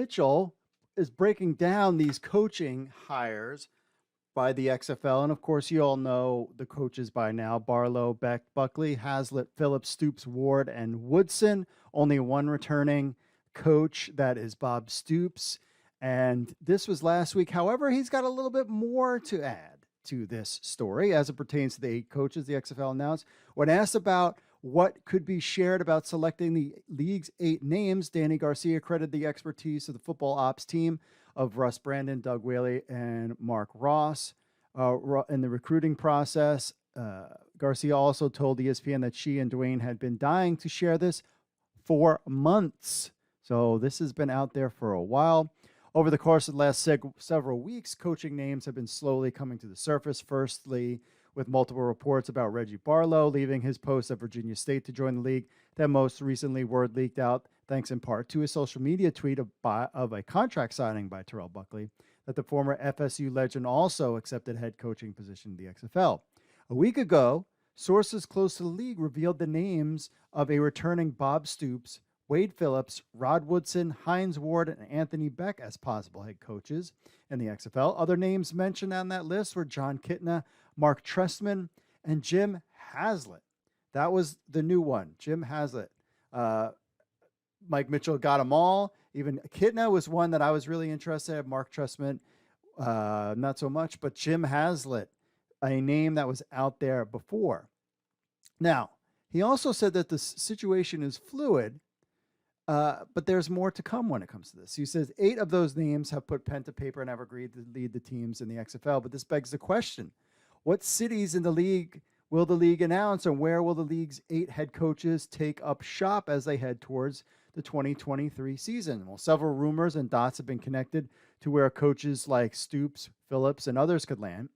Mitchell is breaking down these coaching hires by the XFL. And of course, you all know the coaches by now: Barlow, Beck, Buckley, Haslett, Phillips, Stoops, Ward, and Woodson. Only one returning coach, that is Bob Stoops. And this was last week. However, he's got a little bit more to add to this story as it pertains to the 8 coaches the XFL announced. When asked about what could be shared about selecting the league's 8 names, Dany Garcia credited the expertise of the football ops team of Russ Brandon, Doug Whaley, and Mark Ross in the recruiting process. Garcia also told ESPN that she and Dwayne had been dying to share this for months. So this has been out there for a while. Over the course of the last several weeks, coaching names have been slowly coming to the surface. Firstly, with multiple reports about Reggie Barlow leaving his post at Virginia State to join the league. Then most recently, word leaked out, thanks in part to a social media tweet of a contract signing by Terrell Buckley, that the former FSU legend also accepted head coaching position in the XFL. A week ago, sources close to the league revealed the names of a returning Bob Stoops, Wade Phillips, Rod Woodson, Hines Ward, and Anthony Beck as possible head coaches in the XFL. Other names mentioned on that list were John Kitna, Mark Trestman, and Jim Haslett. That was the new one, Jim Haslett. Mike Mitchell got them all. Even Kitna was one that I was really interested in. Mark Trestman, not so much, but Jim Haslett, a name that was out there before. Now, he also said that the situation is fluid, but there's more to come when it comes to this. He says 8 of those names have put pen to paper and have agreed to lead the teams in the XFL. But this begs the question: what cities in the league will the league announce, and where will the league's 8 head coaches take up shop as they head towards the 2023 season? Well, several rumors and dots have been connected to where coaches like Stoops, Phillips, and others could land.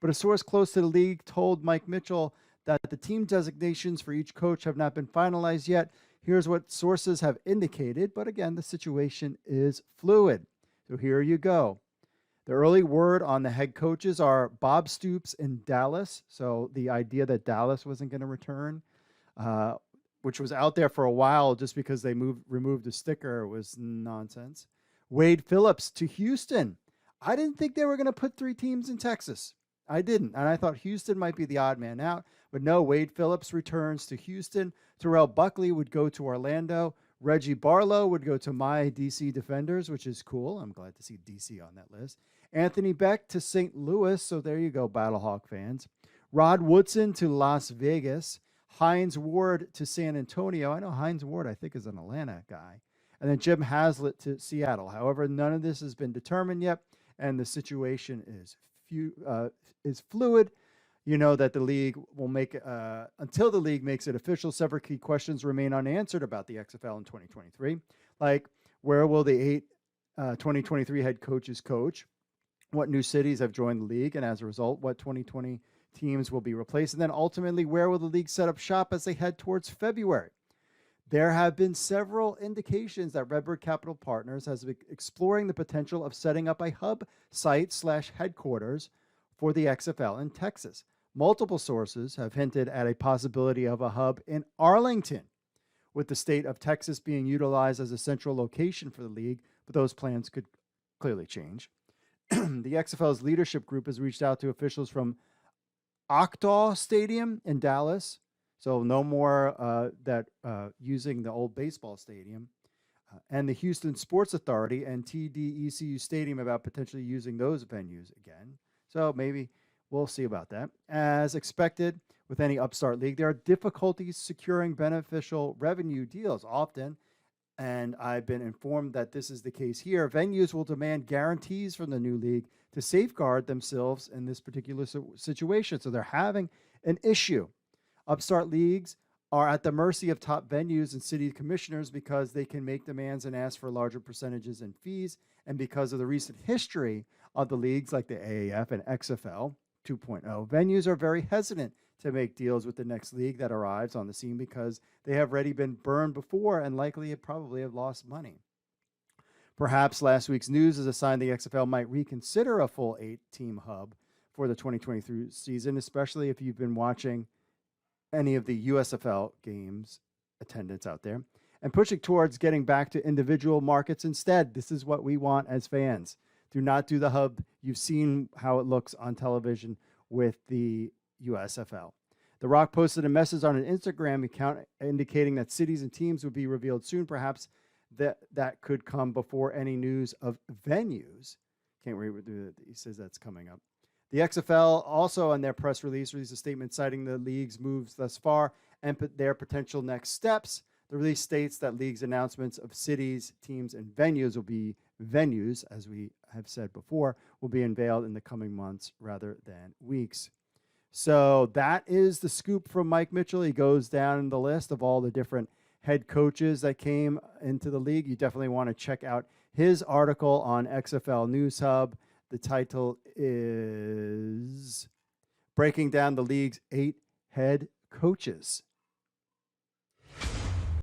But a source close to the league told Mike Mitchell that the team designations for each coach have not been finalized yet. Here's what sources have indicated, but again, the situation is fluid. So here you go. The early word on the head coaches are Bob Stoops in Dallas. So the idea that Dallas wasn't going to return, which was out there for a while just because they removed the sticker, was nonsense. Wade Phillips to Houston. I didn't think they were going to put 3 teams in Texas. I didn't. And I thought Houston might be the odd man out. But no, Wade Phillips returns to Houston. Terrell Buckley would go to Orlando. Reggie Barlow would go to my DC Defenders, which is cool. I'm glad to see DC on that list. Anthony Beck to St. Louis. So there you go, Battlehawk fans. Rod Woodson to Las Vegas. Hines Ward to San Antonio. I know Hines Ward, I think, is an Atlanta guy. And then Jim Haslett to Seattle. However, none of this has been determined yet, and the situation is fluid. You know that the league will make, until the league makes it official, several key questions remain unanswered about the XFL in 2023. Like, where will the 8 2023 head coaches coach? What new cities have joined the league? And as a result, what 2020 teams will be replaced? And then ultimately, where will the league set up shop as they head towards February? There have been several indications that Redbird Capital Partners has been exploring the potential of setting up a hub site / headquarters for the XFL in Texas. Multiple sources have hinted at a possibility of a hub in Arlington, with the state of Texas being utilized as a central location for the league, but those plans could clearly change. The XFL's leadership group has reached out to officials from Octaw Stadium in Dallas, so no more using the old baseball stadium, and the Houston Sports Authority and TDECU Stadium about potentially using those venues again. So maybe we'll see about that. As expected with any upstart league, there are difficulties securing beneficial revenue deals often, and I've been informed that this is the case here. Venues will demand guarantees from the new league to safeguard themselves in this particular situation. So they're having an issue. Upstart leagues are at the mercy of top venues and city commissioners because they can make demands and ask for larger percentages and fees. And because of the recent history of the leagues like the AAF and XFL 2.0, venues are very hesitant to make deals with the next league that arrives on the scene because they have already been burned before and likely probably have lost money. Perhaps last week's news is a sign the XFL might reconsider a full 8-team hub for the 2023 season, especially if you've been watching any of the USFL games attendance out there. and pushing towards getting back to individual markets instead. This is what we want as fans. Do not do the hub. You've seen how it looks on television with the USFL. The Rock posted a message on an Instagram account indicating that cities and teams would be revealed soon. Perhaps that could come before any news of venues. Can't read what he says that's coming up. The XFL also on their press release released a statement citing the league's moves thus far and their potential next steps. The release states that league's announcements of cities, teams, and venues, as we have said before, will be unveiled in the coming months rather than weeks. So that is the scoop from Mike Mitchell. He goes down in the list of all the different head coaches that came into the league. You definitely want to check out his article on XFL News Hub. The title is Breaking Down the League's 8 Head Coaches.